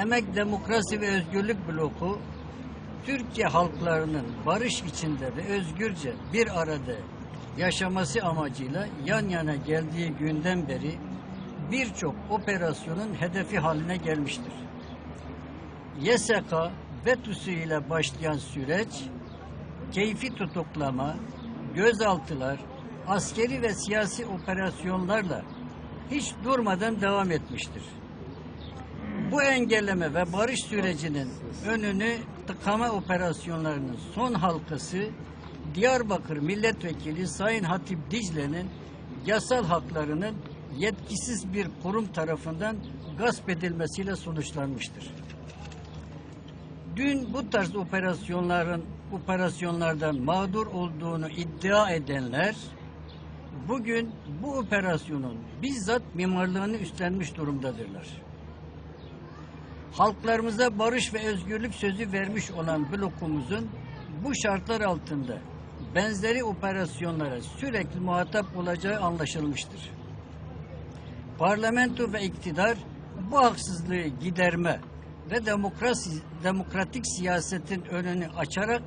Emek, Demokrasi ve Özgürlük Bloku, Türkiye halklarının barış içinde ve özgürce bir arada yaşaması amacıyla yan yana geldiği günden beri birçok operasyonun hedefi haline gelmiştir. YSK vetusu ile başlayan süreç, keyfi tutuklama, gözaltılar, askeri ve siyasi operasyonlarla hiç durmadan devam etmiştir. Bu engelleme ve barış sürecinin önünü tıkama operasyonlarının son halkası Diyarbakır Milletvekili Sayın Hatip Dicle'nin yasal haklarının yetkisiz bir kurum tarafından gasp edilmesiyle sonuçlanmıştır. Dün bu tarz operasyonlardan mağdur olduğunu iddia edenler bugün bu operasyonun bizzat mimarlığını üstlenmiş durumdadırlar. Halklarımıza barış ve özgürlük sözü vermiş olan blokumuzun bu şartlar altında benzeri operasyonlara sürekli muhatap olacağı anlaşılmıştır. Parlamento ve iktidar bu haksızlığı giderme ve demokratik siyasetin önünü açarak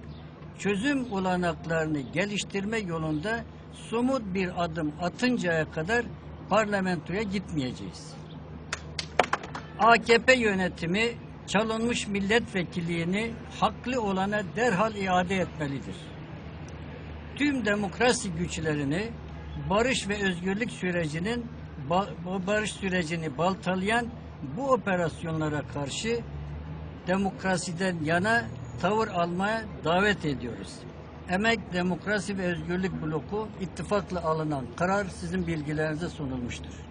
çözüm olanaklarını geliştirme yolunda somut bir adım atıncaya kadar parlamentoya gitmeyeceğiz. AKP yönetimi çalınmış milletvekilliğini haklı olana derhal iade etmelidir. Tüm demokrasi güçlerini barış ve özgürlük sürecini baltalayan bu operasyonlara karşı demokrasiden yana tavır almaya davet ediyoruz. Emek, Demokrasi ve Özgürlük Bloku ittifakla alınan karar sizin bilgilerinize sunulmuştur.